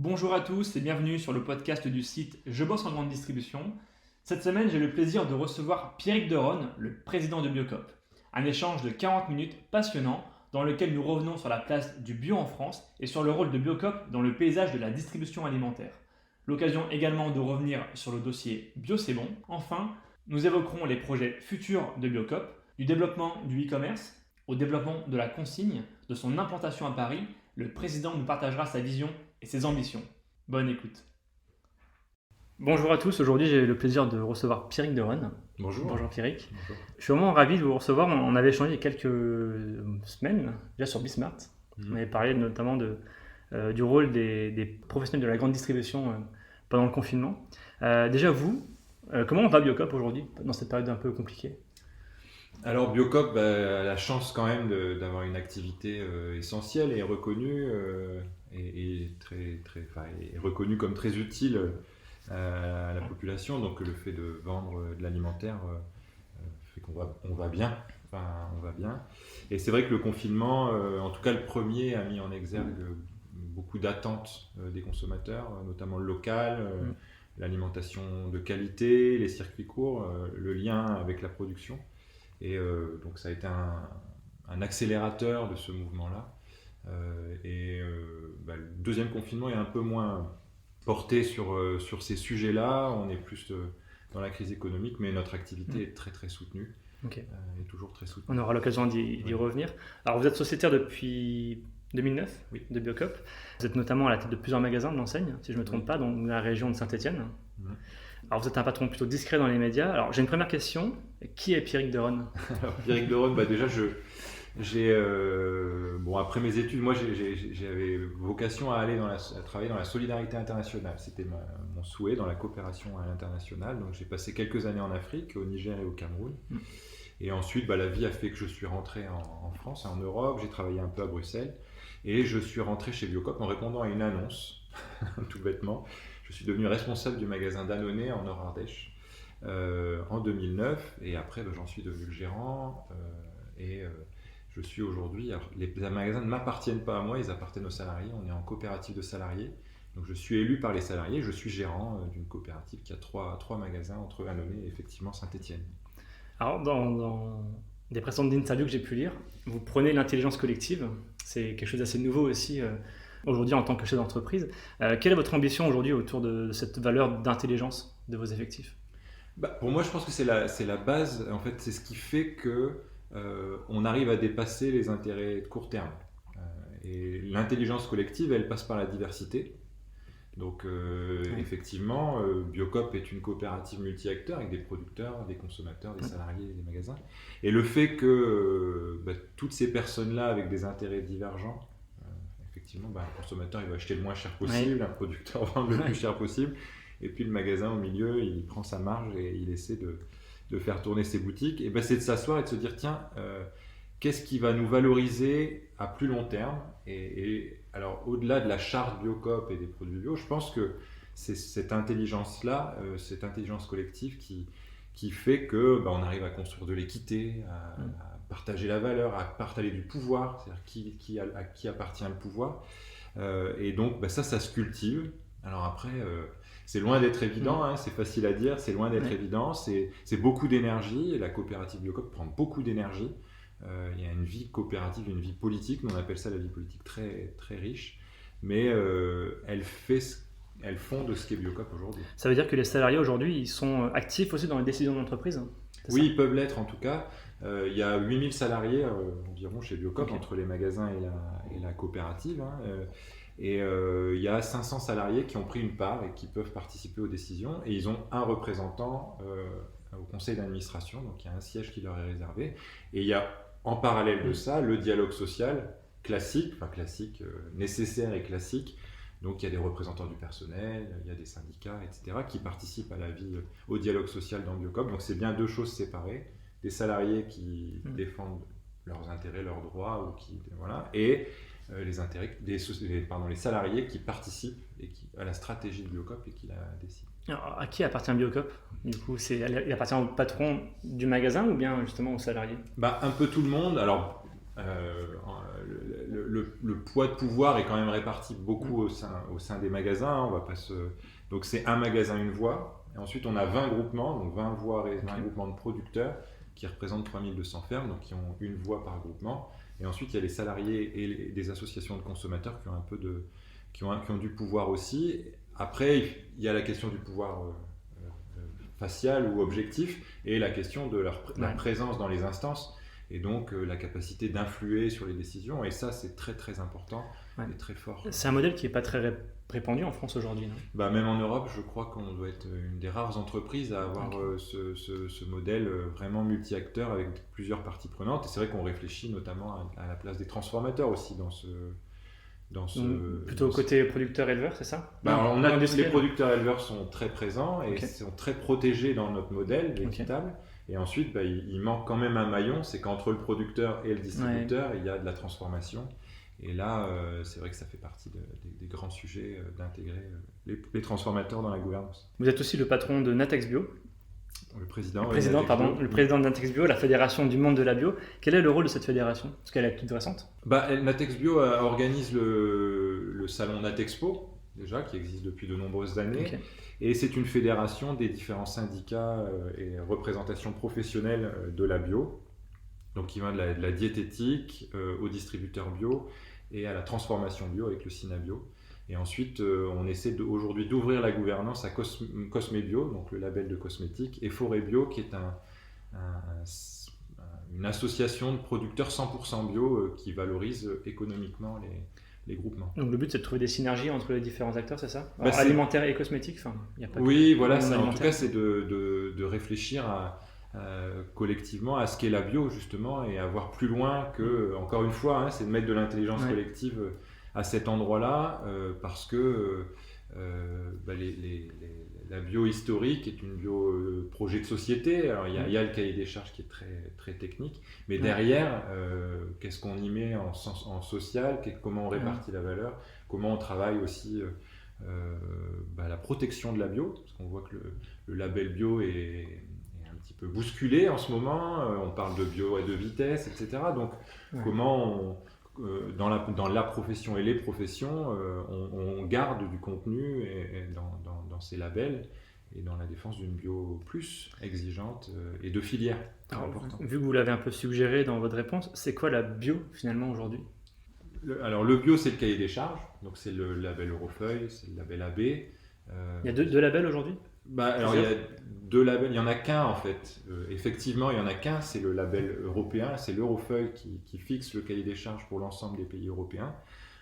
Bonjour à tous et bienvenue sur le podcast du site Je bosse en grande distribution. Cette semaine, j'ai le plaisir de recevoir Pierrick Deronne, le président de Biocop. Un échange de 40 minutes passionnant dans lequel nous revenons sur la place du bio en France et sur le rôle de Biocop dans le paysage de la distribution alimentaire. L'occasion également de revenir sur le dossier Bio c'est bon. Enfin, nous évoquerons les projets futurs de Biocop, du développement du e-commerce au développement de la consigne, de son implantation à Paris. Le président nous partagera sa vision et ses ambitions. Bonne écoute. Bonjour à tous, aujourd'hui j'ai le plaisir de recevoir Pierrick Deronne. Bonjour. Bonjour Pierrick. Bonjour. Je suis vraiment ravi de vous recevoir. On avait échangé il y a quelques semaines, déjà sur Bismart. On avait parlé notamment du rôle des professionnels de la grande distribution pendant le confinement. Déjà vous, comment va Biocop aujourd'hui dans cette période un peu compliquée ? Alors Biocop a la chance quand même d'avoir une activité essentielle et reconnue et reconnue comme très utile à la population. Donc le fait de vendre de l'alimentaire fait qu'on va bien. Enfin, on va bien. Et c'est vrai que le confinement, en tout cas le premier, a mis en exergue beaucoup d'attentes des consommateurs, notamment le local, l'alimentation de qualité, les circuits courts, le lien avec la production. Et donc ça a été un accélérateur de ce mouvement-là. Le deuxième confinement est un peu moins porté sur ces sujets-là. On est plus dans la crise économique, mais notre activité est très très soutenue. Okay. Est toujours très soutenue. On aura l'occasion d'y revenir. Alors vous êtes sociétaire depuis 2009 de Biocop. Vous êtes notamment à la tête de plusieurs magasins de l'enseigne, si je ne me trompe pas, dans la région de Saint-Étienne. Alors vous êtes un patron plutôt discret dans les médias. Alors j'ai une première question. Qui est Pierrick Deronne ? Alors Pierrick Deronne, déjà après mes études, moi j'avais vocation à travailler dans la solidarité internationale. C'était mon souhait dans la coopération à l'international. Donc j'ai passé quelques années en Afrique, au Niger et au Cameroun. Et ensuite, la vie a fait que je suis rentré en France, en Europe. J'ai travaillé un peu à Bruxelles. Et je suis rentré chez Biocop en répondant à une annonce, tout bêtement. Je suis devenu responsable du magasin Danone en Nord-Ardèche en 2009. Et après, j'en suis devenu le gérant. Je suis aujourd'hui... Alors, les magasins ne m'appartiennent pas à moi, ils appartiennent aux salariés. On est en coopérative de salariés. Donc, je suis élu par les salariés. Je suis gérant d'une coopérative qui a trois magasins entre Annonay et effectivement Saint-Étienne. Alors, dans des précédentes interviews que j'ai pu lire, vous prenez l'intelligence collective. C'est quelque chose d'assez nouveau aussi aujourd'hui en tant que chef d'entreprise. Quelle est votre ambition aujourd'hui autour de cette valeur d'intelligence de vos effectifs ? Pour moi, je pense que c'est la base. En fait, c'est ce qui fait que on arrive à dépasser les intérêts de court terme. Et l'intelligence collective, elle passe par la diversité. Donc effectivement, Biocop est une coopérative multi-acteurs avec des producteurs, des consommateurs, des salariés, des magasins. Et le fait que toutes ces personnes-là avec des intérêts divergents, effectivement, un consommateur il va acheter le moins cher possible, un producteur vend le plus cher possible, et puis le magasin au milieu, il prend sa marge et il essaie de faire tourner ses boutiques. Et c'est de s'asseoir et de se dire, tiens, qu'est-ce qui va nous valoriser à plus long terme ? Alors, au-delà de la charte Biocop et des produits bio, je pense que c'est cette intelligence-là, cette intelligence collective qui fait qu'on arrive à construire de l'équité, à partager la valeur, à partager du pouvoir, c'est-à-dire à qui appartient le pouvoir. Et donc, ça se cultive. Alors après, c'est loin d'être évident, c'est facile à dire, c'est loin d'être évident, c'est beaucoup d'énergie, et la coopérative Biocop prend beaucoup d'énergie. Il y a une vie coopérative, une vie politique, nous on appelle ça la vie politique très, très riche, mais elle fond de ce qu'est Biocop aujourd'hui. Ça veut dire que les salariés aujourd'hui, ils sont actifs aussi dans les décisions de l'entreprise ? Oui, ils peuvent l'être en tout cas. Il y a 8000 salariés environ chez Biocop, entre les magasins et la coopérative. Et il y a 500 salariés qui ont pris une part et qui peuvent participer aux décisions. Et ils ont un représentant au conseil d'administration, donc il y a un siège qui leur est réservé. Et il y a en parallèle de ça le dialogue social nécessaire et classique. Donc il y a des représentants du personnel, il y a des syndicats, etc. qui participent à la vie, au dialogue social dans Biocop. Donc c'est bien deux choses séparées. Des salariés qui défendent leurs intérêts, leurs droits, et les salariés qui participent à la stratégie de Biocop et qui la décident. Alors, à qui appartient Biocop ? Du coup, il appartient au patron du magasin ou bien justement aux salariés ? Un peu tout le monde. Alors, le poids de pouvoir est quand même réparti beaucoup au sein des magasins. On va pas Donc c'est un magasin, une voie. Et ensuite, on a 20 groupements, donc 20 voies et 20 groupements de producteurs qui représentent 3200 fermes, donc qui ont une voie par groupement. Et ensuite, il y a les salariés et des associations de consommateurs qui ont qui ont du pouvoir aussi. Après, il y a la question du pouvoir facial ou objectif et la question de leur présence dans les instances et donc la capacité d'influer sur les décisions. Et ça, c'est très très important et très fort. C'est un modèle qui n'est pas très répandu en France aujourd'hui, non ? Même en Europe, je crois qu'on doit être une des rares entreprises à avoir ce modèle vraiment multi-acteur avec plusieurs parties prenantes. Et c'est vrai qu'on réfléchit notamment à la place des transformateurs aussi dans ce... Plutôt côté producteur-éleveur, c'est ça ? Les producteurs-éleveurs sont très présents et sont très protégés dans notre modèle équitable. Et ensuite, il manque quand même un maillon, c'est qu'entre le producteur et le distributeur, il y a de la transformation. Et là, c'est vrai que ça fait partie des grands sujets d'intégrer les transformateurs dans la gouvernance. Vous êtes aussi le patron de Natex Bio. Le président de Natex Bio, la fédération du monde de la bio. Quel est le rôle de cette fédération ? Parce qu'elle est toute récente. Natex Bio organise le salon Natexpo, déjà, qui existe depuis de nombreuses années. Et c'est une fédération des différents syndicats et représentations professionnelles de la bio. Donc qui va de la diététique aux distributeurs bio et à la transformation bio avec le Synabio. Et ensuite, on essaie aujourd'hui d'ouvrir la gouvernance à Cosme Bio, donc le label de cosmétiques, et Forêt Bio, qui est une association de producteurs 100% bio qui valorise économiquement les groupements. Donc le but, c'est de trouver des synergies entre les différents acteurs, c'est ça ? Alimentaire et cosmétique, y a pas en tout cas, c'est de réfléchir collectivement à ce qu'est la bio, justement, et à voir plus loin que, encore une fois, c'est de mettre de l'intelligence collective à cet endroit-là, parce que la bio historique est une bio projet de société. Alors il y a le cahier des charges qui est très, très technique, mais derrière, qu'est-ce qu'on y met en social, comment on répartit la valeur, comment on travaille aussi la protection de la bio, parce qu'on voit que le label bio est un petit peu bousculé en ce moment, on parle de bio à deux vitesses, etc. Donc comment dans la profession et les professions, on garde du contenu dans ces labels et dans la défense d'une bio plus exigeante et de filière. Vu que vous l'avez un peu suggéré dans votre réponse, c'est quoi la bio finalement aujourd'hui ? Alors le bio, c'est le cahier des charges, donc c'est le label Eurofeuille, c'est le label AB. Il y a deux labels aujourd'hui ? Il y a deux labels, il n'y en a qu'un en fait. Effectivement, il n'y en a qu'un, c'est le label européen, c'est l'Eurofeuille qui fixe le cahier des charges pour l'ensemble des pays européens.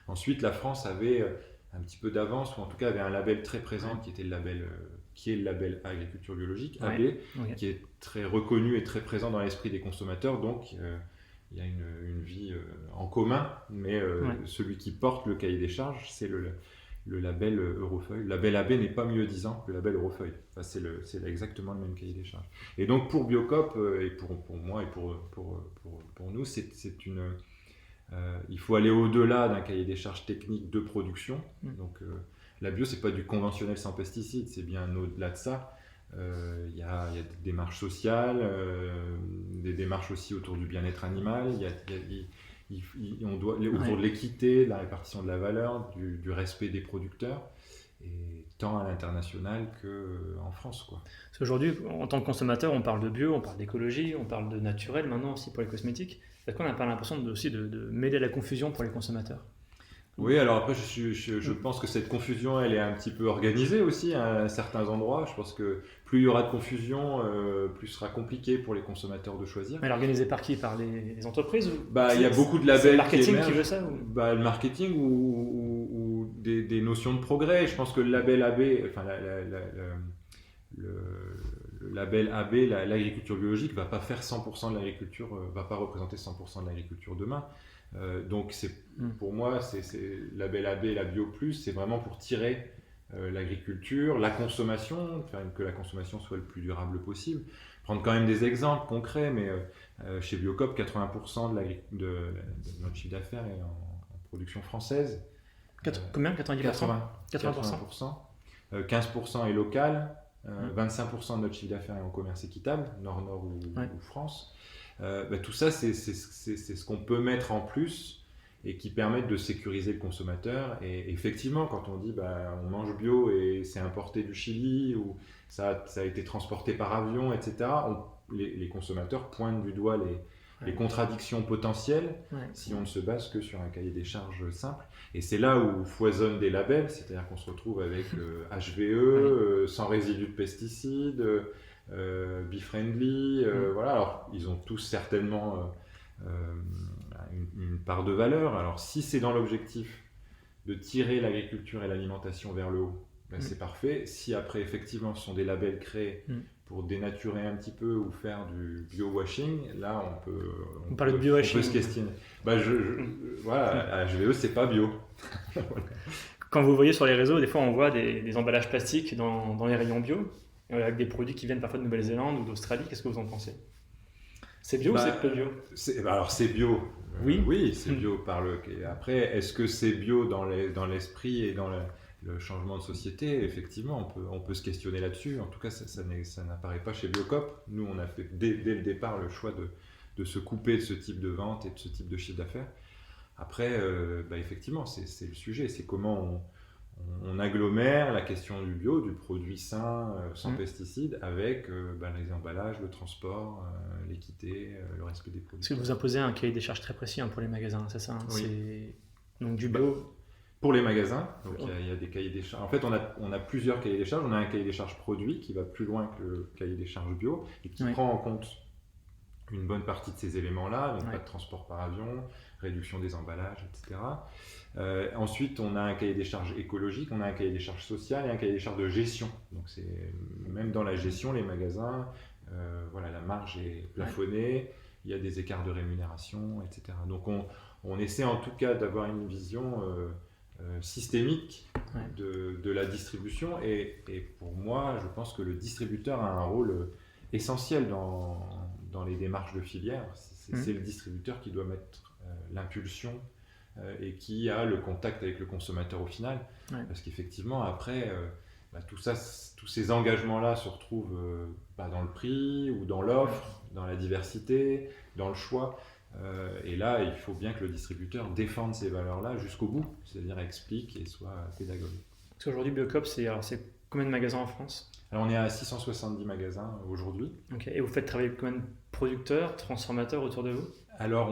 Ensuite, la France avait un petit peu d'avance, ou en tout cas avait un label très présent qui est le label agriculture biologique, AB, qui est très reconnu et très présent dans l'esprit des consommateurs. Donc, il y a une vie en commun, mais celui qui porte le cahier des charges, c'est le label Eurofeuille. Le label AB n'est pas mieux disant que le label Eurofeuille. C'est exactement le même cahier des charges. Et donc pour Biocop, et pour moi et pour nous, il faut aller au-delà d'un cahier des charges technique de production. Donc la bio, c'est pas du conventionnel sans pesticides, c'est bien au-delà de ça. Il y a des démarches sociales, des démarches aussi autour du bien-être animal, on doit autour de l'équité, de la répartition de la valeur, du respect des producteurs, et tant à l'international qu'en France, quoi. Parce qu'aujourd'hui, en tant que consommateur, on parle de bio, on parle d'écologie, on parle de naturel maintenant aussi pour les cosmétiques. Est-ce qu'on n'a pas l'impression de mêler la confusion pour les consommateurs ? Oui, alors après, je pense que cette confusion, elle est un petit peu organisée aussi à certains endroits. Je pense que plus il y aura de confusion, plus ce sera compliqué pour les consommateurs de choisir. Elle est organisée par qui ? Par les entreprises ? Il y a beaucoup de labels. C'est le marketing qui veut ça Le marketing ou des notions de progrès. Je pense que le label AB, enfin le label AB, l'agriculture biologique, va pas faire 100% de l'agriculture, va pas représenter 100% de l'agriculture demain. Donc pour moi, c'est label AB et la bio plus, c'est vraiment pour tirer l'agriculture, la consommation, faire que la consommation soit le plus durable possible. Prendre quand même des exemples concrets, mais chez Biocop, 80% de notre chiffre d'affaires est en production française. Combien ? 90% 80%. 15% est local, 25% de notre chiffre d'affaires est en commerce équitable, Nord-Nord ou France. Tout ça, c'est ce qu'on peut mettre en plus et qui permettent de sécuriser le consommateur. Et effectivement, quand on dit on mange bio et c'est importé du Chili ou ça a été transporté par avion, etc., les consommateurs pointent du doigt les contradictions potentielles si on ne se base que sur un cahier des charges simple. Et c'est là où foisonnent des labels, c'est-à-dire qu'on se retrouve avec HVE, sans résidus de pesticides, Be-Friendly, voilà. Alors, ils ont tous certainement une part de valeur. Alors, si c'est dans l'objectif de tirer l'agriculture et l'alimentation vers le haut, c'est parfait. Si après, effectivement, ce sont des labels créés pour dénaturer un petit peu ou faire du bio-washing, là, on parle de bio-washing. On peut se questionner. Voilà, HVE, c'est pas bio. Voilà. Quand vous voyez sur les réseaux, des fois, on voit des emballages plastiques dans les rayons bio, avec des produits qui viennent parfois de Nouvelle-Zélande ou d'Australie. Qu'est-ce que vous en pensez ? C'est bio ou c'est peu bio ? Alors, c'est bio. Oui, c'est bio Après, est-ce que c'est bio dans l'esprit et dans le changement de société ? Effectivement, on peut se questionner là-dessus. En tout cas, ça n'apparaît pas chez Biocop. Nous, on a fait dès le départ le choix de se couper de ce type de vente et de ce type de chiffre d'affaires. Après, effectivement, c'est le sujet. C'est comment on agglomère la question du bio, du produit sain, sans pesticides, avec les emballages, le transport, l'équité, le respect des produits. Parce que vous imposez un cahier des charges très précis pour les magasins, c'est ça ? Oui. C'est donc du bio. Pour les magasins, donc il y a des cahiers des charges. En fait, on a plusieurs cahiers des charges. On a un cahier des charges produit qui va plus loin que le cahier des charges bio et qui prend en compte une bonne partie de ces éléments-là, donc pas de transport par avion, réduction des emballages, etc. Ensuite, on a un cahier des charges écologique, on a un cahier des charges sociales et un cahier des charges de gestion. Donc, même dans la gestion, les magasins, la marge est plafonnée, il y a des écarts de rémunération, etc. Donc, on essaie en tout cas d'avoir une vision systémique de la distribution. Et pour moi, je pense que le distributeur a un rôle essentiel dans les démarches de filière. C'est le distributeur qui doit mettre l'impulsion et qui a le contact avec le consommateur au final. Parce qu'effectivement, après, tous ces engagements-là se retrouvent dans le prix ou dans l'offre, dans la diversité, dans le choix. Et là, il faut bien que le distributeur défende ces valeurs-là jusqu'au bout, c'est-à-dire explique et soit pédagogique. Parce qu'aujourd'hui, Biocop, c'est combien de magasins en France ? Alors, on est à 670 magasins aujourd'hui. Et vous faites travailler combien de producteurs, transformateurs autour de vous ? Alors,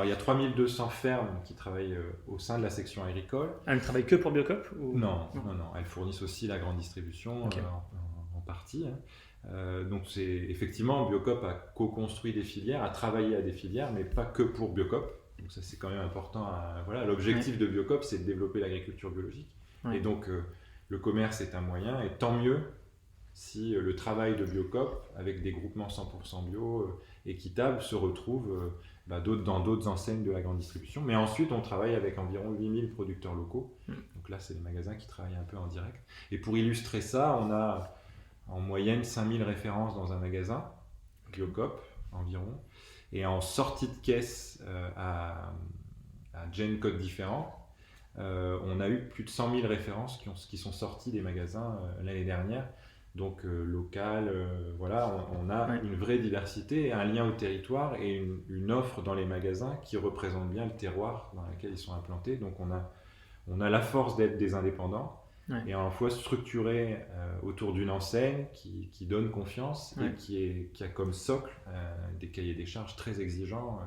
il y a 3200 fermes qui travaillent au sein de la section agricole. Elles ne travaillent que pour Biocop ou... Non. Elles fournissent aussi la grande distribution en partie. Donc, effectivement, Biocop a co-construit des filières, a travaillé à des filières, mais pas que pour Biocop. Donc, ça, c'est quand même important. L'objectif de Biocop, c'est de développer l'agriculture biologique. Et donc, le commerce est un moyen, et tant mieux si le travail de Biocop, avec des groupements 100% bio, équitables, se retrouve dans d'autres enseignes de la grande distribution. Mais ensuite, on travaille avec environ 8000 producteurs locaux. Donc là, c'est les magasins qui travaillent un peu en direct. Et pour illustrer ça, on a en moyenne 5000 références dans un magasin, Biocop environ. Et en sortie de caisse à Gen Code différents, on a eu plus de 100 000 références qui sont sorties des magasins l'année dernière. Donc local, on a une vraie diversité, un lien au territoire et une offre dans les magasins qui représente bien le terroir dans lequel ils sont implantés. Donc on a la force d'être des indépendants et à la fois structuré autour d'une enseigne qui donne confiance et qui a comme socle des cahiers des charges très exigeants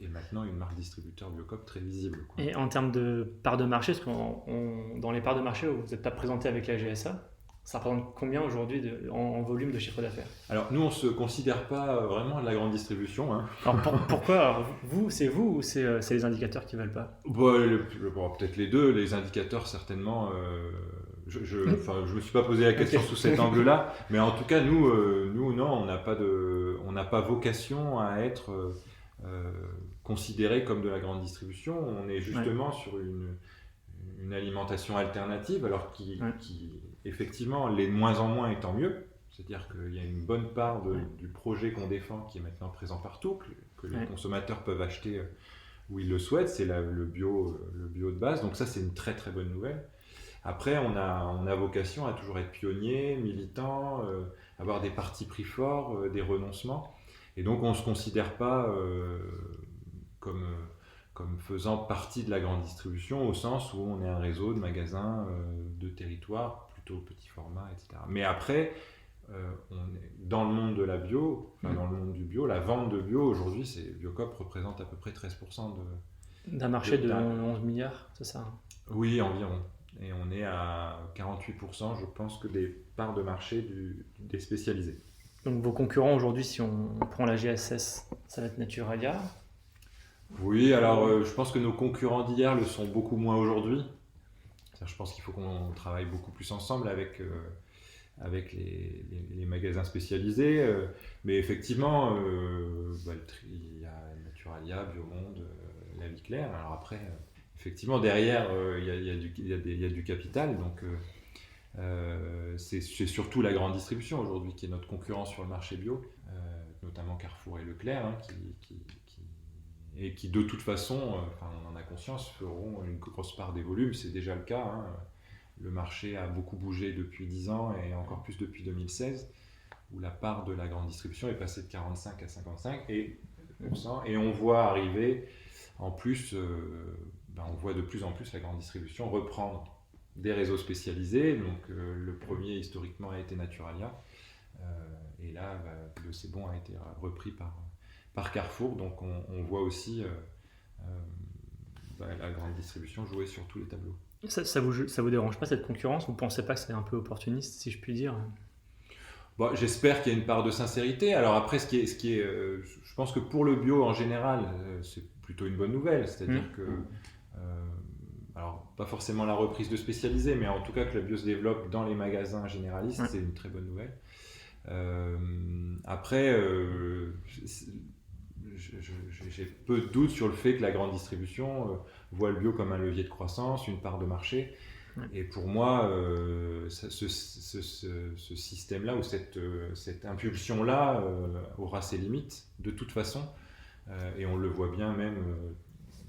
et maintenant une marque distributeur Biocop très visible. Et en termes de part de marché, parce que dans les parts de marché, vous n'êtes pas présenté avec la GSA. Ça représente combien aujourd'hui en volume de chiffre d'affaires ? Alors nous, on ne se considère pas vraiment de la grande distribution. Alors pourquoi ? Alors, c'est vous ou c'est les indicateurs qui ne veulent pas ? Peut-être les deux. Les indicateurs, certainement. Je ne me suis pas posé la question sous cet angle-là. Mais en tout cas, nous non, on n'a pas vocation à être considéré comme de la grande distribution. On est justement sur une alimentation alternative, alors qui effectivement, les de moins en moins étant mieux. C'est-à-dire qu'il y a une bonne part du projet qu'on défend qui est maintenant présent partout, que les consommateurs peuvent acheter où ils le souhaitent. C'est le bio de base. Donc ça, c'est une très très bonne nouvelle. Après, on a vocation à toujours être pionnier, militant, avoir des partis pris forts, des renoncements. Et donc, on ne se considère pas comme faisant partie de la grande distribution, au sens où on est un réseau de magasins de territoire, plutôt petit format, etc. Mais après, on est dans le monde de la bio, dans le monde du bio, la vente de bio aujourd'hui, Biocop représente à peu près 13% d'un marché de 11 milliards, c'est ça? Oui, environ. Et on est à 48%, je pense, que des parts de marché des spécialisés. Donc vos concurrents aujourd'hui, si on prend la GSS, ça va être Naturalia? Oui, alors je pense que nos concurrents d'hier le sont beaucoup moins aujourd'hui. Je pense qu'il faut qu'on travaille beaucoup plus ensemble avec les magasins spécialisés. Mais effectivement, il y a Naturalia, Biomonde, La Vie Claire. Alors après, effectivement, derrière, il y a du capital. Donc c'est surtout la grande distribution aujourd'hui qui est notre concurrent sur le marché bio, notamment Carrefour et Leclerc, et qui de toute façon, on en a conscience, feront une grosse part des volumes. C'est déjà le cas. Le marché a beaucoup bougé depuis 10 ans et encore plus depuis 2016, où la part de la grande distribution est passée de 45 à 55%. Et on voit arriver, en plus, on voit de plus en plus la grande distribution reprendre des réseaux spécialisés. Donc le premier historiquement a été Naturalia. Et là, le C'est Bon a été repris par Carrefour. Donc on voit aussi la grande distribution jouer sur tous les tableaux. Ça vous dérange pas cette concurrence? Vous ne pensez pas que c'est un peu opportuniste, si je puis dire? J'espère qu'il y a une part de sincérité. Alors après, je pense que pour le bio en général, c'est plutôt une bonne nouvelle. C'est-à-dire que, alors pas forcément la reprise de spécialisés, mais en tout cas que le bio se développe dans les magasins généralistes, c'est une très bonne nouvelle. Après, j'ai peu de doutes sur le fait que la grande distribution voit le bio comme un levier de croissance, une part de marché. Et pour moi, ce système-là ou cette impulsion-là aura ses limites de toute façon. Et on le voit bien même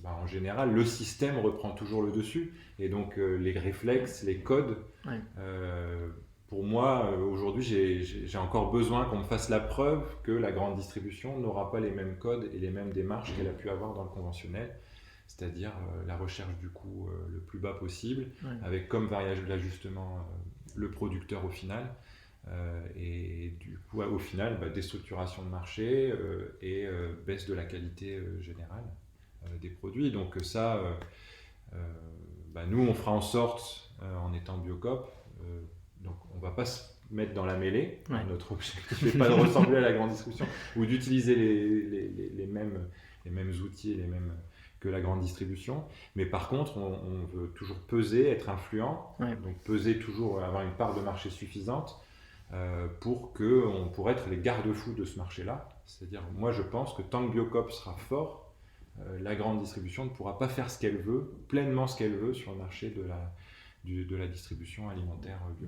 en général, le système reprend toujours le dessus. Et donc les réflexes, les codes, pour moi, aujourd'hui, j'ai encore besoin qu'on me fasse la preuve que la grande distribution n'aura pas les mêmes codes et les mêmes démarches qu'elle a pu avoir dans le conventionnel. C'est-à-dire la recherche du coût le plus bas possible, avec comme variable d'ajustement le producteur au final, et du coup au final déstructuration de marché et baisse de la qualité générale des produits. Donc ça, nous on fera en sorte, en étant Biocop, donc on ne va pas se mettre dans la mêlée. Notre objectif n'est pas de ressembler à la grande distribution ou d'utiliser les mêmes outils, les mêmes que la grande distribution, mais par contre on veut toujours peser, être influent, donc peser toujours, avoir une part de marché suffisante pour être les garde-fous de ce marché-là. C'est-à-dire, moi je pense que tant que Biocop sera fort, la grande distribution ne pourra pas faire pleinement ce qu'elle veut sur le marché de la distribution alimentaire bio.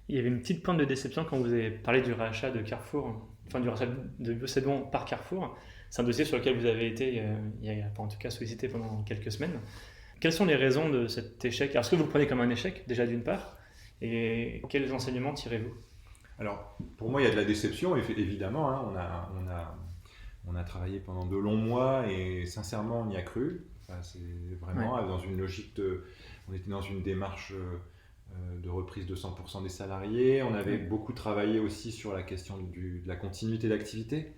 Il y avait une petite pointe de déception quand vous avez parlé du rachat de Carrefour, du rachat de C'est Bon par Carrefour. C'est un dossier sur lequel vous avez été, en tout cas sollicité pendant quelques semaines. Quelles sont les raisons de cet échec? Alors, est-ce que vous le prenez comme un échec, déjà d'une part, et quels enseignements tirez-vous? Alors, pour moi, il y a de la déception, évidemment. On a travaillé pendant de longs mois et sincèrement, on y a cru. C'est vraiment dans une logique on était dans une démarche de reprise de 100% des salariés. On avait beaucoup travaillé aussi sur la question de la continuité d'activité.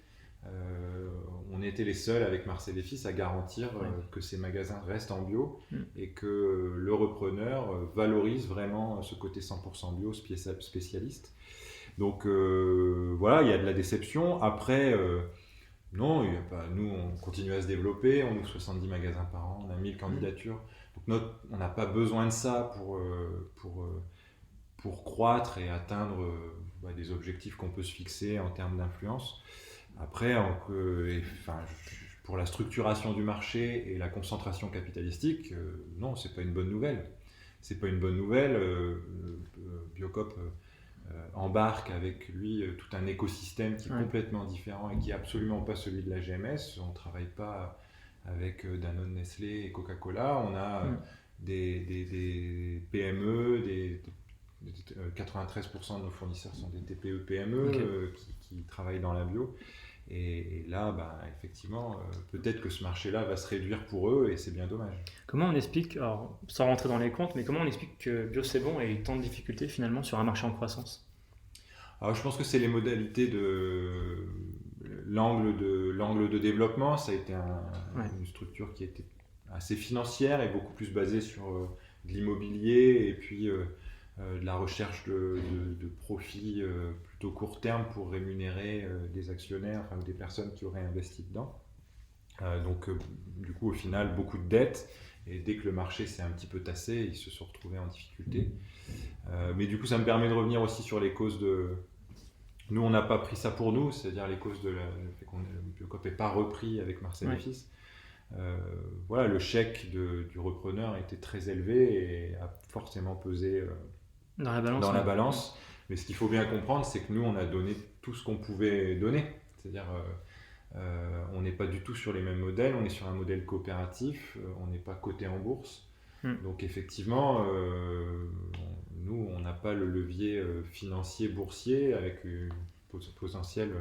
On était les seuls avec Marcel et Fils à garantir que ces magasins restent en bio et que le repreneur valorise vraiment ce côté 100% bio spécialiste. Donc voilà, il y a de la déception. Après, non, il y a pas. Nous, on continue à se développer, on ouvre 70 magasins par an, on a 1000 candidatures. Donc on n'a pas besoin de ça pour croître et atteindre des objectifs qu'on peut se fixer en termes d'influence. Après, pour la structuration du marché et la concentration capitalistique, non, c'est pas une bonne nouvelle. C'est pas une bonne nouvelle. Biocop embarque avec lui tout un écosystème qui est complètement différent et qui n'est absolument pas celui de la GMS. On ne travaille pas avec Danone, Nestlé et Coca-Cola. On a des PME, 93% de nos fournisseurs sont des TPE-PME qui travaillent dans la bio. Et là, effectivement, peut-être que ce marché-là va se réduire pour eux et c'est bien dommage. Comment on explique, alors, sans rentrer dans les comptes, mais comment on explique que Bio C'est Bon ait eu tant de difficultés finalement sur un marché en croissance? Alors, je pense que c'est les modalités de l'angle de développement. Ça a été une structure qui était assez financière et beaucoup plus basée sur de l'immobilier et puis de la recherche de profits plutôt court terme pour rémunérer des actionnaires ou des personnes qui auraient investi dedans. Donc, du coup, au final, beaucoup de dettes. Et dès que le marché s'est un petit peu tassé, ils se sont retrouvés en difficulté. Mais du coup, ça me permet de revenir aussi sur les causes de... Nous, on n'a pas pris ça pour nous, c'est-à-dire les causes de le fait qu'on Biocop n'est pas repris avec Marcel et Fils. Voilà, le chèque du repreneur était très élevé et a forcément pesé dans la balance. Mais ce qu'il faut bien comprendre, c'est que nous, on a donné tout ce qu'on pouvait donner. C'est-à-dire, on n'est pas du tout sur les mêmes modèles, on est sur un modèle coopératif, on n'est pas coté en bourse. Donc effectivement, nous, on n'a pas le levier financier boursier avec une potentielle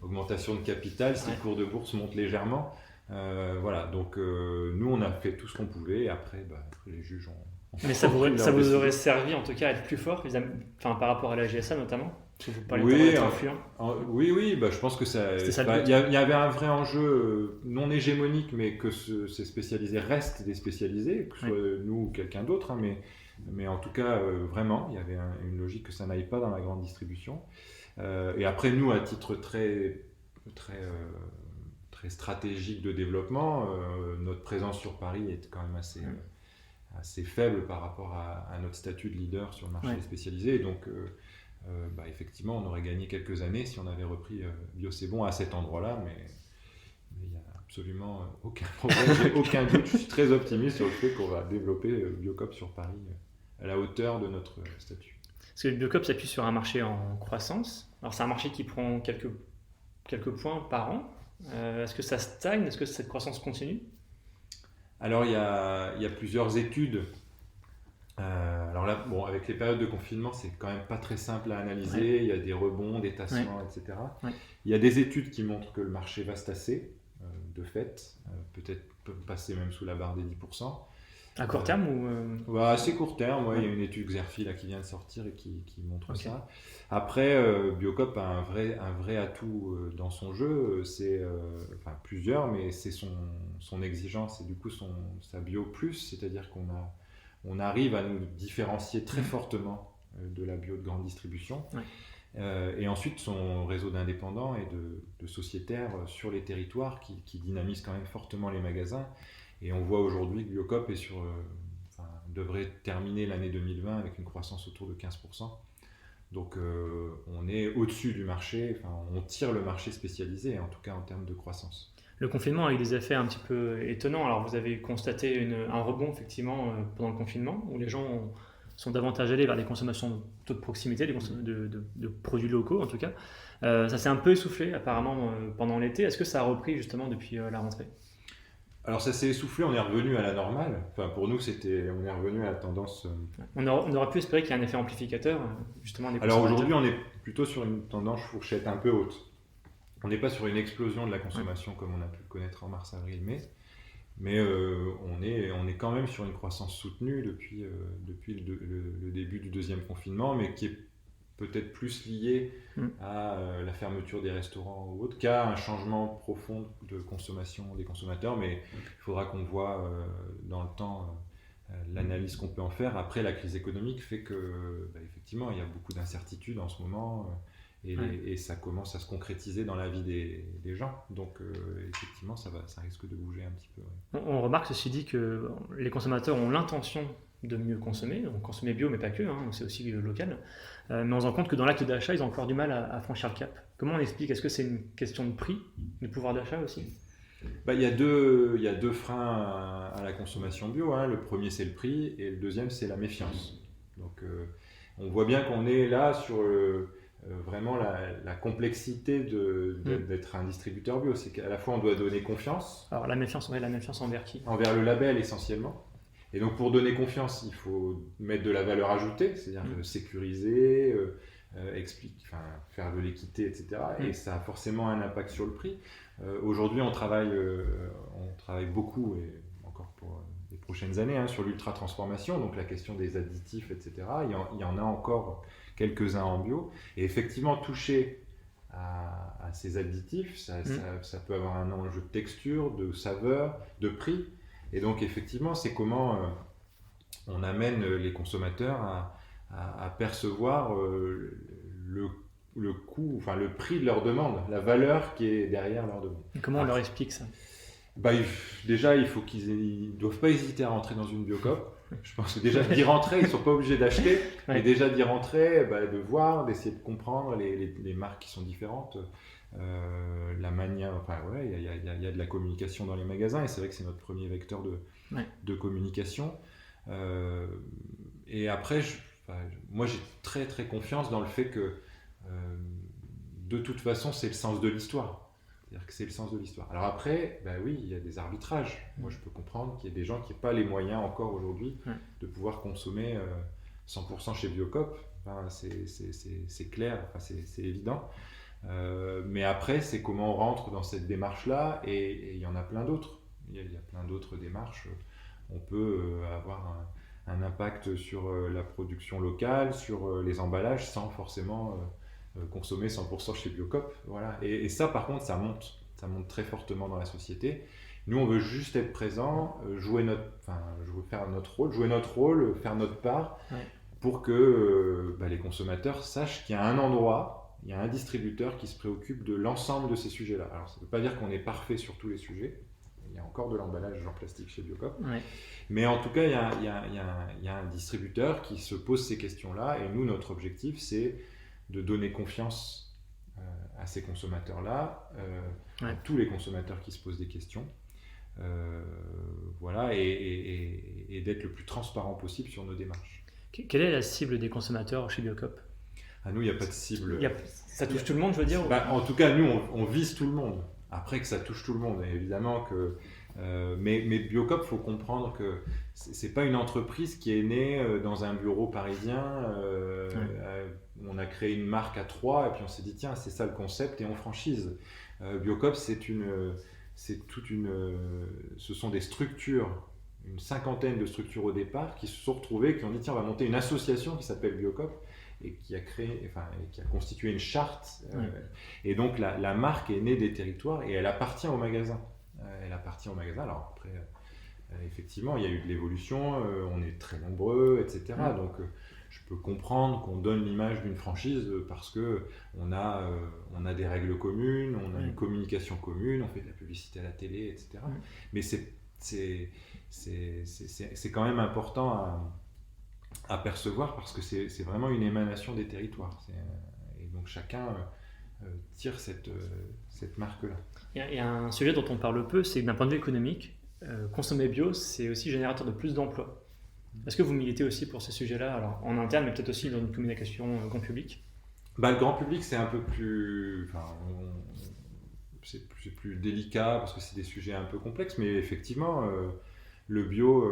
augmentation de capital si le cours de bourse monte légèrement. Voilà, donc nous, on a fait tout ce qu'on pouvait et après, les juges ont... Mais ça vous aurait servi en tout cas à être plus fort, par rapport à la GSA notamment? Vous parlez oui, je pense que ça. Il y avait un vrai enjeu non hégémonique, mais que ces spécialisés restent des spécialisés, que ce soit nous ou quelqu'un d'autre, hein, mais en tout cas, vraiment, il y avait une logique que ça n'aille pas dans la grande distribution. Et après, nous, à titre très stratégique de développement, notre présence sur Paris est quand même assez faible par rapport à notre statut de leader sur le marché spécialisé. Et donc, effectivement, on aurait gagné quelques années si on avait repris Bio C'est Bon à cet endroit-là, mais il n'y a absolument aucun problème, j'ai aucun doute. Je suis très optimiste sur le fait qu'on va développer Biocop sur Paris à la hauteur de notre statut. Parce que Biocop s'appuie sur un marché en croissance. Alors, c'est un marché qui prend quelques points par an. Est-ce que ça stagne? Est-ce que cette croissance continue? Alors, il y a plusieurs études. Alors là, avec les périodes de confinement, c'est quand même pas très simple à analyser. Il y a des rebonds, des tassements, etc. Il y a des études qui montrent que le marché va se tasser, de fait, peut-être passer même sous la barre des 10%. À court terme ou assez court terme, il y a une étude Xerfi là, qui vient de sortir et qui montre ça. Après, Biocop a un vrai atout dans son jeu, c'est plusieurs, mais c'est son exigence et du coup sa bio plus, c'est-à-dire qu'on arrive à nous différencier très fortement de la bio de grande distribution. Et ensuite, son réseau d'indépendants et de sociétaires sur les territoires qui dynamise quand même fortement les magasins. Et on voit aujourd'hui que Biocop devrait terminer l'année 2020 avec une croissance autour de 15%. Donc on est au-dessus du marché, on tire le marché spécialisé, en tout cas en termes de croissance. Le confinement a eu des effets un petit peu étonnants. Alors vous avez constaté un rebond effectivement pendant le confinement, où les gens sont davantage allés vers les consommations de proximité, de produits locaux en tout cas. Ça s'est un peu essoufflé apparemment pendant l'été. Est-ce que ça a repris justement depuis la rentrée? Alors ça s'est essoufflé, on est revenu à la normale. Pour nous, on est revenu à la tendance... On aurait pu espérer qu'il y ait un effet amplificateur, justement. Alors aujourd'hui, on est plutôt sur une tendance fourchette un peu haute. On n'est pas sur une explosion de la consommation comme on a pu le connaître en mars, avril, mai. Mais on est quand même sur une croissance soutenue depuis le début du deuxième confinement, mais qui est peut-être plus lié à la fermeture des restaurants ou autre qu'à un changement profond de consommation des consommateurs. Mais il faudra qu'on voit dans le temps l'analyse qu'on peut en faire. Après, la crise économique fait que effectivement, il y a beaucoup d'incertitudes en ce moment et ça commence à se concrétiser dans la vie des gens. Donc effectivement, ça risque de bouger un petit peu. On remarque ceci dit que les consommateurs ont l'intention de mieux consommer, donc consommer bio mais pas que, c'est aussi local, mais on se rend compte que dans l'acte d'achat ils ont encore du mal à franchir le cap. Comment on explique? Est-ce que c'est une question de prix, de pouvoir d'achat aussi? Il y a deux freins à la consommation bio, le premier c'est le prix et le deuxième c'est la méfiance. Donc on voit bien qu'on est là sur vraiment la complexité d'être un distributeur bio, c'est qu'à la fois on doit donner confiance. Alors la méfiance envers qui? Envers le label essentiellement. Et donc pour donner confiance, il faut mettre de la valeur ajoutée, c'est-à-dire sécuriser, faire de l'équité, etc. Et ça a forcément un impact sur le prix. Aujourd'hui, on travaille beaucoup, et encore pour les prochaines années, sur l'ultra-transformation, donc la question des additifs, etc. Il y en a encore quelques-uns en bio. Et effectivement, toucher à ces additifs, ça peut avoir un enjeu de texture, de saveur, de prix. Et donc, effectivement, c'est comment on amène les consommateurs à percevoir le coût, enfin le prix de leur demande, la valeur qui est derrière leur demande. Et comment on leur explique ça? Déjà, il faut qu'ils ne doivent pas hésiter à rentrer dans une Biocoop. Je pense que déjà d'y rentrer, ils ne sont pas obligés d'acheter, mais déjà d'y rentrer, de voir, d'essayer de comprendre les marques qui sont différentes, la manière, il y a de la communication dans les magasins, et c'est vrai que c'est notre premier vecteur de communication. Et après, moi j'ai très très confiance dans le fait que de toute façon c'est le sens de l'histoire. C'est-à-dire que c'est le sens de l'histoire. Alors après, oui, il y a des arbitrages. Moi je peux comprendre qu'il y a des gens qui n'ont pas les moyens encore aujourd'hui de pouvoir consommer 100% chez Biocoop. C'est clair, c'est évident. Mais après, c'est comment on rentre dans cette démarche-là, et il y en a plein d'autres. Il y a plein d'autres démarches. On peut avoir un impact sur la production locale, sur les emballages, sans forcément consommer 100% chez Biocoop. Voilà. Et ça, par contre, ça monte très fortement dans la société. Nous, on veut juste être présent, jouer notre rôle, faire notre part, pour que les consommateurs sachent qu'il y a un endroit, il y a un distributeur qui se préoccupe de l'ensemble de ces sujets-là. Alors, ça ne veut pas dire qu'on est parfait sur tous les sujets. Il y a encore de l'emballage en plastique chez Biocoop. Mais en tout cas, il y a un distributeur qui se pose ces questions-là. Et nous, notre objectif, c'est de donner confiance à ces consommateurs-là, à tous les consommateurs qui se posent des questions. Et d'être le plus transparent possible sur nos démarches. Quelle est la cible des consommateurs chez Biocoop? À nous, il n'y a pas de cible. Ça touche tout le monde, je veux dire? En tout cas, nous, on vise tout le monde. Après que ça touche tout le monde, évidemment que... mais Biocoop, il faut comprendre que ce n'est pas une entreprise qui est née dans un bureau parisien. On a créé une marque à 3 et puis on s'est dit, tiens, c'est ça le concept, et on franchise. Biocoop, ce sont des structures, une cinquantaine de structures au départ, qui se sont retrouvées, qui ont dit, tiens, on va monter une association qui s'appelle Biocoop, et qui a constitué une charte. Et donc la marque est née des territoires et elle appartient au magasin. Alors après, effectivement, il y a eu de l'évolution, on est très nombreux, etc. Donc je peux comprendre qu'on donne l'image d'une franchise parce qu'on a des règles communes, on a une communication commune, on fait de la publicité à la télé, etc. Mais c'est quand même important à percevoir, parce que c'est vraiment une émanation des territoires. Et donc chacun tire cette marque-là. Il y a un sujet dont on parle peu, c'est que d'un point de vue économique, consommer bio, c'est aussi générateur de plus d'emplois. Est-ce que vous militez aussi pour ce sujet-là, alors en interne, mais peut-être aussi dans une communication grand public? Le grand public, c'est un peu plus... c'est plus délicat, parce que c'est des sujets un peu complexes, mais effectivement... le bio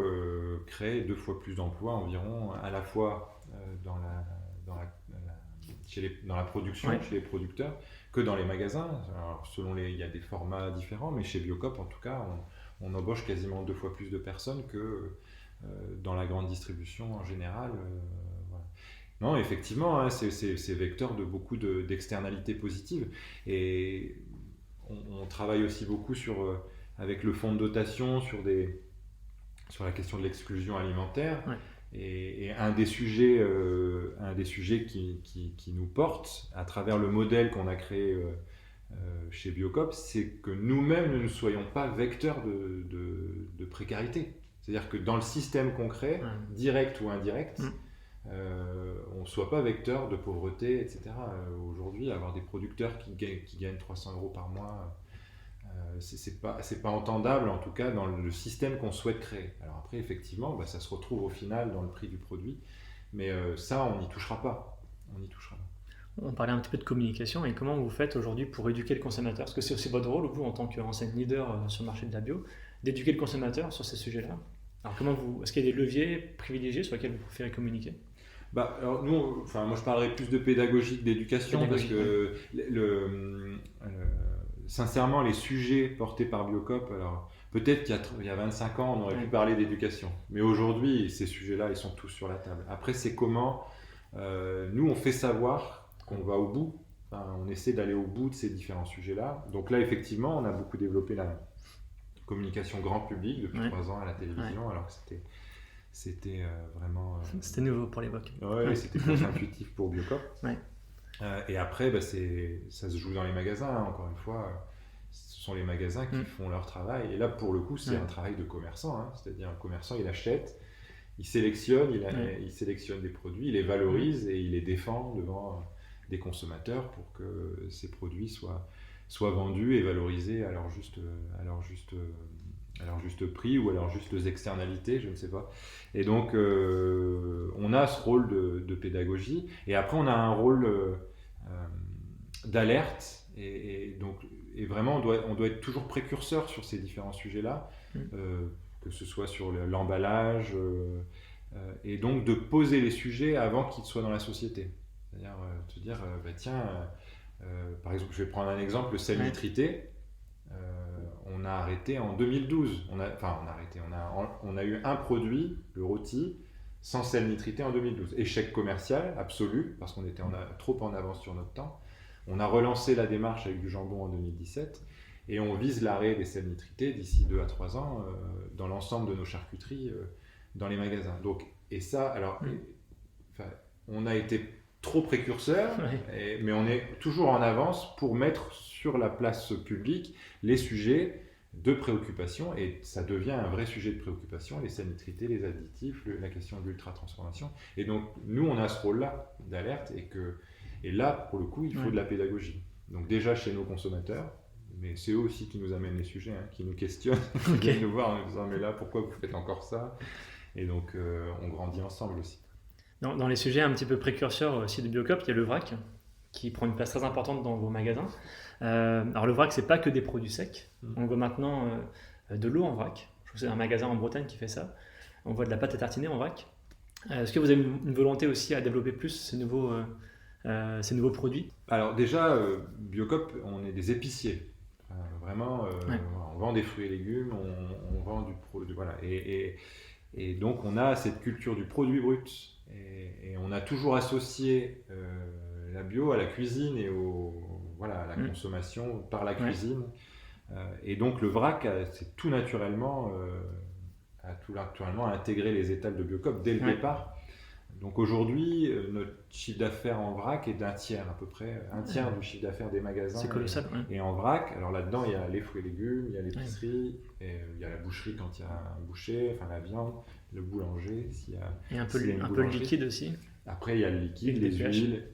crée 2 fois plus d'emplois environ, à la fois dans la production, chez les producteurs, que dans les magasins. Alors, il y a des formats différents, mais chez Biocoop, en tout cas, on embauche quasiment 2 fois plus de personnes que dans la grande distribution en général. Non, effectivement, c'est vecteur de beaucoup d'externalités positives. Et on travaille aussi beaucoup avec le fonds de dotation sur la question de l'exclusion alimentaire. Et un des sujets qui nous porte à travers le modèle qu'on a créé chez Biocoop, c'est que nous-mêmes ne soyons pas vecteurs de précarité. C'est-à-dire que dans le système qu'on crée, direct ou indirect, on ne soit pas vecteur de pauvreté, etc. Aujourd'hui, avoir des producteurs qui gagnent 300 € par mois, c'est pas entendable, en tout cas dans le système qu'on souhaite créer. Alors après, effectivement, ça se retrouve au final dans le prix du produit, mais ça, on n'y touchera pas. On parlait un petit peu de communication, et comment vous faites aujourd'hui pour éduquer le consommateur? Parce que c'est aussi votre rôle, vous, en tant qu'enseigne leader sur le marché de la bio, d'éduquer le consommateur sur ces sujets-là. Alors est-ce qu'il y a des leviers privilégiés sur lesquels vous préférez communiquer? Alors nous, moi je parlerais plus de pédagogie que d'éducation, parce que sincèrement, les sujets portés par Biocop, alors peut-être qu'il y a 25 ans, on aurait pu parler d'éducation, mais aujourd'hui, ces sujets-là, ils sont tous sur la table. Après, c'est comment nous, on fait savoir qu'on va au bout, on essaie d'aller au bout de ces différents sujets-là. Donc là, effectivement, on a beaucoup développé la communication grand public depuis 3 ans à la télévision, alors que c'était vraiment... C'était nouveau pour l'époque. C'était contre-intuitif pour Biocop. Et après, ça se joue dans les magasins, hein. Encore une fois, ce sont les magasins qui font leur travail. Et là, pour le coup, c'est un travail de commerçant, hein. C'est-à-dire, un commerçant, il achète, il sélectionne, il sélectionne des produits, il les valorise et il les défend devant des consommateurs pour que ces produits soient vendus et valorisés à leur juste prix ou à leurs justes externalités, je ne sais pas. Et donc, on a ce rôle de pédagogie. Et après, on a un rôle d'alerte. Et vraiment, on doit être toujours précurseur sur ces différents sujets-là, que ce soit sur l'emballage, et donc de poser les sujets avant qu'ils soient dans la société. C'est-à-dire te dire, par exemple, je vais prendre un exemple, le sel nitrité. On a arrêté en 2012. On a eu un produit, le rôti, sans sel nitrité en 2012. Échec commercial absolu, parce qu'on était trop en avance sur notre temps. On a relancé la démarche avec du jambon en 2017 et on vise l'arrêt des sels nitrités d'ici 2 à 3 ans dans l'ensemble de nos charcuteries dans les magasins. Donc, et ça, alors, on a été trop précurseur, mais on est toujours en avance pour mettre sur la place publique les sujets de préoccupation, et ça devient un vrai sujet de préoccupation, les sels nitrités, les additifs, la question de l'ultra-transformation. Et donc, nous, on a ce rôle-là d'alerte, et là, pour le coup, il faut de la pédagogie. Donc déjà chez nos consommateurs, mais c'est eux aussi qui nous amènent les sujets, hein, qui nous questionnent, qui viennent nous voir en nous disant « mais là, pourquoi vous faites encore ça ?» Et donc, on grandit ensemble aussi. Dans les sujets un petit peu précurseurs aussi de Biocop, il y a le vrac, qui prend une place très importante dans vos magasins. Alors le vrac, c'est pas que des produits secs. On voit maintenant de l'eau en vrac. Je trouve que c'est un magasin en Bretagne qui fait ça. On voit de la pâte à tartiner en vrac. Est-ce que vous avez une volonté aussi à développer plus ces nouveaux produits? Alors déjà, Biocop, on est des épiciers. Vraiment, on vend des fruits et légumes, on vend du produit. Voilà. Et donc on a cette culture du produit brut. Et on a toujours associé la bio à la cuisine et à la consommation par la cuisine. Et donc le vrac, c'est tout naturellement intégré les étapes de Biocop dès le départ. Donc aujourd'hui, notre chiffre d'affaires en vrac est d'un tiers à peu près, un tiers du chiffre d'affaires des magasins. C'est colossal. Et en vrac, alors là-dedans, il y a les fruits et légumes, il y a l'épicerie, et il y a la boucherie quand il y a un boucher, enfin la viande, le boulanger, et un peu le liquide aussi. Après, il y a le liquide, les huiles,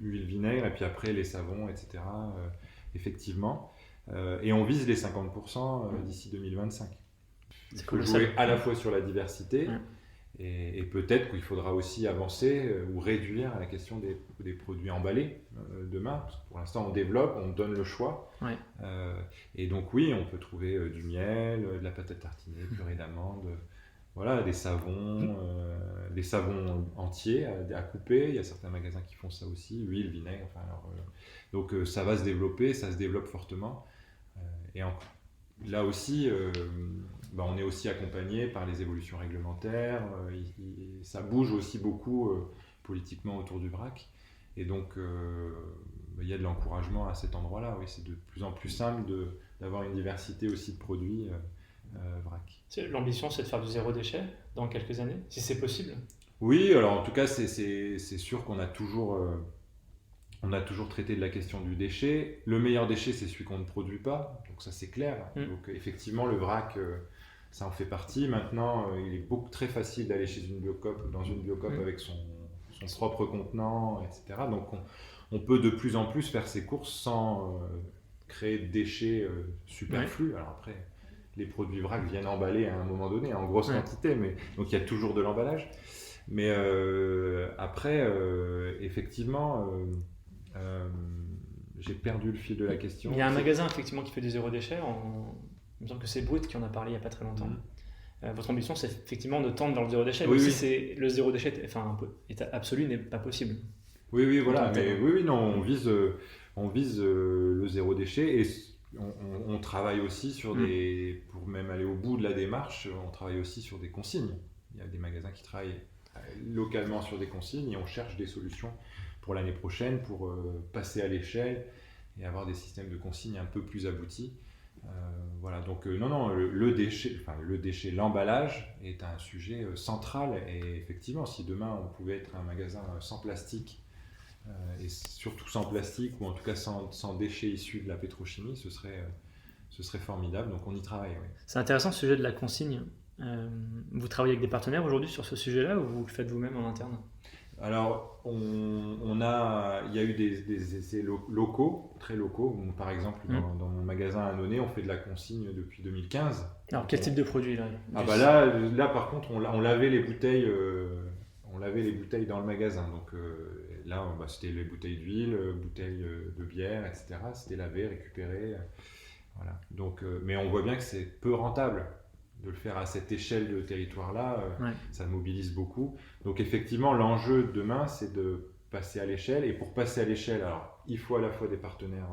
vinaigre, et puis après les savons, etc. Effectivement. Et on vise les 50% d'ici 2025. Il faut jouer à la fois sur la diversité, et peut-être qu'il faudra aussi avancer ou réduire la question des produits emballés demain. Parce que pour l'instant, on développe, on donne le choix. Et donc oui, on peut trouver du miel, de la pâte à tartiner, purée d'amande, des savons entiers à couper. Il y a certains magasins qui font ça aussi, huile, vinaigre. Donc ça va se développer, ça se développe fortement. Là aussi, on est aussi accompagné par les évolutions réglementaires. Ça bouge aussi beaucoup politiquement autour du vrac. Et donc, il y a de l'encouragement à cet endroit-là. Oui, c'est de plus en plus simple d'avoir une diversité aussi de produits vrac. L'ambition, c'est de faire du zéro déchet dans quelques années, si c'est possible. Oui, alors en tout cas, c'est sûr qu'on a toujours traité de la question du déchet. Le meilleur déchet, c'est celui qu'on ne produit pas. Donc ça, c'est clair. Donc effectivement, le vrac, ça en fait partie. Maintenant, il est très facile d'aller chez dans une Biocop avec son propre contenant, etc. Donc on peut de plus en plus faire ses courses sans créer de déchets superflus. Alors après, les produits vrac viennent emballés à un moment donné, en grosse quantité, donc il y a toujours de l'emballage. Mais après, effectivement, j'ai perdu le fil de la question. Il y a un magasin effectivement qui fait du zéro déchet. Il me semble que c'est Brut qui en a parlé il n'y a pas très longtemps. votre ambition, c'est effectivement de tendre vers le zéro déchet. Oui, Mais si oui. c'est le zéro déchet, état absolu n'est pas possible. Oui, voilà, En tant que mais tel. oui, non, on vise le zéro déchet et on travaille aussi sur pour même aller au bout de la démarche, on travaille aussi sur des consignes. Il y a des magasins qui travaillent localement sur des consignes et on cherche des solutions pour l'année prochaine pour passer à l'échelle et avoir des systèmes de consignes un peu plus aboutis. Voilà, donc non, le déchet, l'emballage est un sujet central et effectivement, si demain on pouvait être un magasin sans plastique et surtout sans plastique ou en tout cas sans déchets issus de la pétrochimie, ce serait formidable, donc on y travaille. Oui. C'est intéressant ce sujet de la consigne. Vous travaillez avec des partenaires aujourd'hui sur ce sujet-là ou vous le faites vous-même en interne? Alors, il y a eu des essais locaux, très locaux. Par exemple, dans mon magasin à Annonay, on fait de la consigne depuis 2015. Alors, quel type de produit là? Là, par contre, on lavait les bouteilles. On lavait les bouteilles dans le magasin. Donc là, c'était les bouteilles d'huile, bouteilles de bière, etc. C'était lavé, récupéré. Voilà. Donc, mais on voit bien que c'est peu rentable de le faire à cette échelle de territoire-là. Ça mobilise beaucoup. Donc effectivement, l'enjeu de demain, c'est de passer à l'échelle. Et pour passer à l'échelle, alors, il faut à la fois des partenaires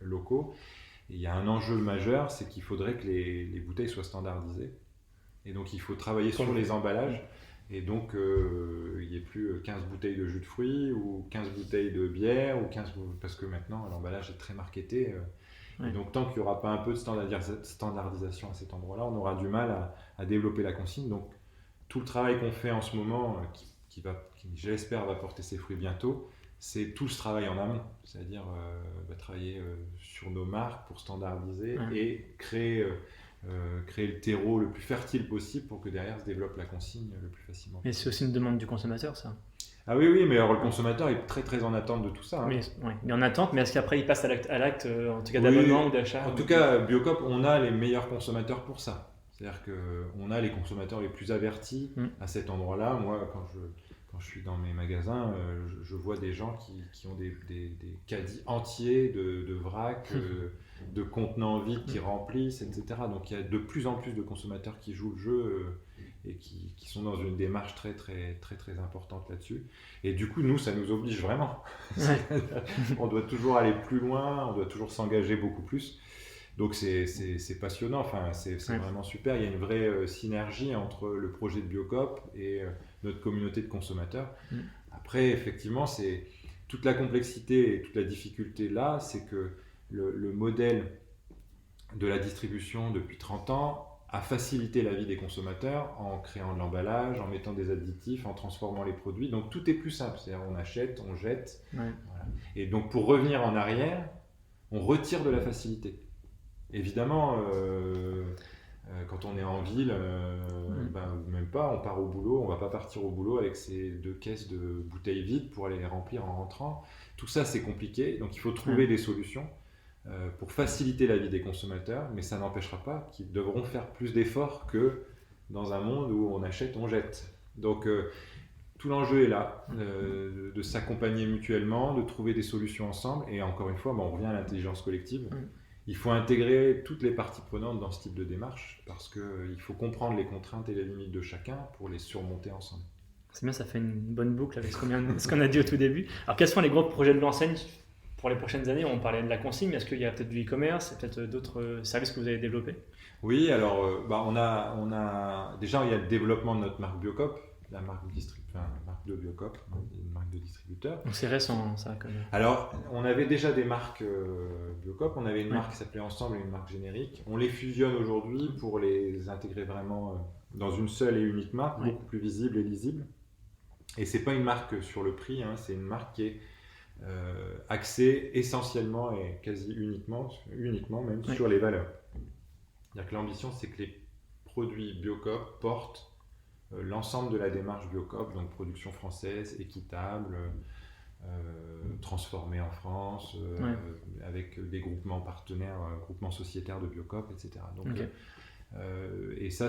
locaux. Et il y a un enjeu majeur, c'est qu'il faudrait que les bouteilles soient standardisées. Et donc, il faut travailler sur les emballages. Et donc, il n'y ait plus 15 bouteilles de jus de fruits ou 15 bouteilles de bière, parce que maintenant, l'emballage est très marketé. Et donc, tant qu'il n'y aura pas un peu de standardisation à cet endroit-là, on aura du mal à développer la consigne. Donc, tout le travail qu'on fait en ce moment, qui j'espère, va porter ses fruits bientôt, c'est tout ce travail en amont. C'est-à-dire travailler sur nos marques pour standardiser et créer le terreau le plus fertile possible pour que derrière se développe la consigne le plus facilement. Mais c'est aussi une demande du consommateur, ça. Ah oui, mais alors le consommateur est très très en attente de tout ça. Hein. Il est en attente, mais est-ce qu'après il passe à l'acte en tout cas d'abonnement ou d'achat? En tout cas, Biocop, on a les meilleurs consommateurs pour ça. C'est-à-dire qu'on a les consommateurs les plus avertis à cet endroit-là. Moi, quand je suis dans mes magasins, je vois des gens qui ont des caddies entiers de vrac, de contenants vides qui remplissent, etc. Donc il y a de plus en plus de consommateurs qui jouent le jeu et qui sont dans une démarche très très très très importante là-dessus. Et du coup, nous, ça nous oblige vraiment. On doit toujours aller plus loin, on doit toujours s'engager beaucoup plus. Donc c'est passionnant, enfin, c'est vraiment super. Il y a une vraie synergie entre le projet de Biocop et notre communauté de consommateurs. Après, effectivement, c'est toute la complexité et toute la difficulté là, c'est que le modèle de la distribution depuis 30 ans a facilité la vie des consommateurs en créant de l'emballage, en mettant des additifs, en transformant les produits. Donc tout est plus simple, c'est-à-dire on achète, on jette. Voilà. Et donc pour revenir en arrière, on retire de la facilité. Évidemment, quand on est en ville, ou même pas, on part au boulot, on va pas partir au boulot avec ces 2 caisses de bouteilles vides pour aller les remplir en rentrant. Tout ça, c'est compliqué, donc il faut trouver des solutions pour faciliter la vie des consommateurs, mais ça n'empêchera pas qu'ils devront faire plus d'efforts que dans un monde où on achète, on jette. Donc tout l'enjeu est là, de s'accompagner mutuellement, de trouver des solutions ensemble, et encore une fois, on revient à l'intelligence collective. Il faut intégrer toutes les parties prenantes dans ce type de démarche parce qu'il faut comprendre les contraintes et les limites de chacun pour les surmonter ensemble. C'est bien, ça fait une bonne boucle avec ce qu'on a dit au tout début. Alors, quels sont les gros projets de l'enseigne pour les prochaines années? On parlait de la consigne, mais est-ce qu'il y a peut-être du e-commerce, peut-être d'autres services que vous avez développés? Oui, alors déjà il y a le développement de notre marque Biocop, la marque de Biocop, une marque de distributeur. Donc c'est récent, ça quand même. Alors, on avait déjà des marques Biocop, on avait une marque qui s'appelait Ensemble et une marque générique. On les fusionne aujourd'hui pour les intégrer vraiment dans une seule et unique marque, beaucoup plus visible et lisible. Et c'est pas une marque sur le prix, c'est une marque qui est axée essentiellement et quasi uniquement même sur les valeurs. C'est-à-dire que l'ambition, c'est que les produits Biocop portent l'ensemble de la démarche Biocop, donc production française, équitable, transformée en France, avec des groupements partenaires, groupements sociétaires de Biocop, etc. Donc, et ça,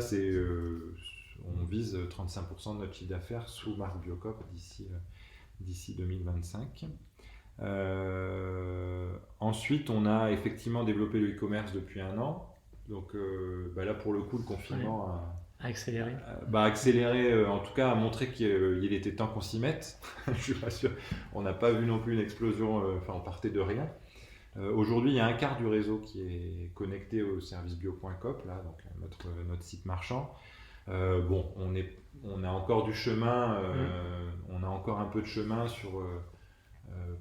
on vise 35% de notre chiffre d'affaires sous marque Biocop d'ici 2025. Ensuite, on a effectivement développé le e-commerce depuis 1 an. Donc là, pour le coup, le confinement à accélérer. a accéléré, en tout cas, a montré qu'il était temps qu'on s'y mette. Je suis pas sûr. On n'a pas vu non plus une explosion, on partait de rien. Aujourd'hui, il y a un quart du réseau qui est connecté au service bio.coop, là, donc notre site marchand. On a encore du chemin, on a encore un peu de chemin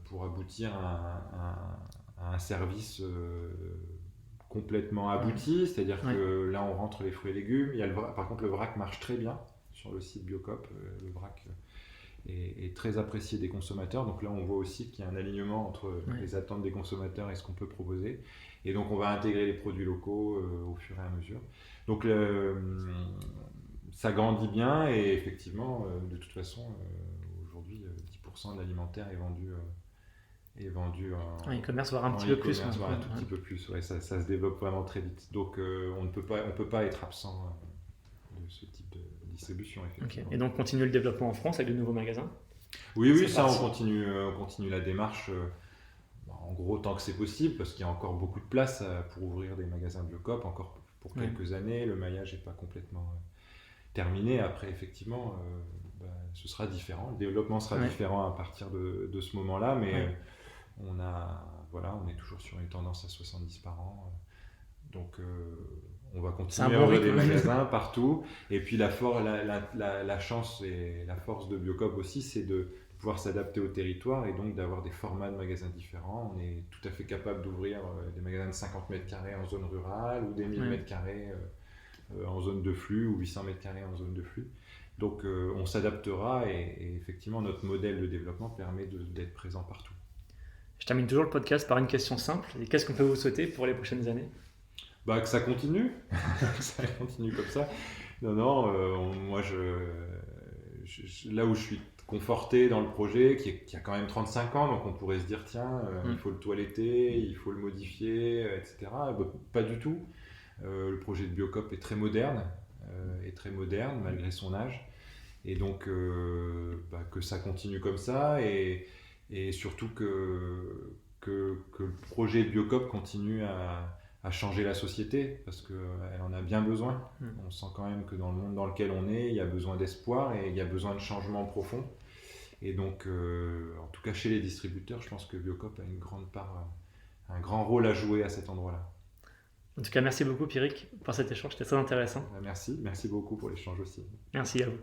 pour aboutir à un service complètement abouti, c'est-à-dire que là on rentre les fruits et légumes. Par contre, le vrac marche très bien sur le site Biocoop. Le vrac est très apprécié des consommateurs, donc là on voit aussi qu'il y a un alignement entre les attentes des consommateurs et ce qu'on peut proposer, et donc on va intégrer les produits locaux au fur et à mesure. Donc ça grandit bien, et effectivement de toute façon aujourd'hui 10% de l'alimentaire est vendu en e-commerce, voire un petit peu plus. Voire un tout petit peu plus, ça se développe vraiment très vite. Donc on ne peut pas être absent de ce type de distribution, effectivement. Et donc continuer le développement en France avec de nouveaux magasins? Oui, ça on continue la démarche, en gros tant que c'est possible, parce qu'il y a encore beaucoup de place pour ouvrir des magasins Biocoop, encore pour quelques années. Le maillage n'est pas complètement terminé. Après, effectivement, ce sera différent, le développement sera différent à partir de ce moment-là, mais on est toujours sur une tendance à 70 par an, donc on va continuer à ouvrir des magasins partout. Et puis la chance et la force de Biocoop aussi, c'est de pouvoir s'adapter au territoire, et donc d'avoir des formats de magasins différents. On est tout à fait capable d'ouvrir des magasins de 50 mètres carrés en zone rurale, ou des 1000 mètres carrés en zone de flux, ou 800 mètres carrés en zone de flux. Donc on s'adaptera, et effectivement notre modèle de développement permet d'être présent partout. Je termine toujours le podcast par une question simple. Et qu'est-ce qu'on peut vous souhaiter pour les prochaines années? Que ça continue, que ça continue comme ça. Moi là où je suis conforté dans le projet, qui a quand même 35 ans, donc on pourrait se dire tiens, il faut le toiletter, il faut le modifier, etc. Pas du tout. Le projet de Biocoop est très moderne, malgré son âge, et donc que ça continue comme ça, et surtout que le projet de Biocoop continue à changer la société, parce qu'elle en a bien besoin. On sent quand même que dans le monde dans lequel on est, il y a besoin d'espoir, et il y a besoin de changements profonds. Et donc, en tout cas chez les distributeurs, je pense que Biocoop a une grande part, un grand rôle à jouer à cet endroit-là. En tout cas, merci beaucoup Pierrick pour cet échange, c'était très intéressant. Merci beaucoup pour l'échange aussi. Merci à vous.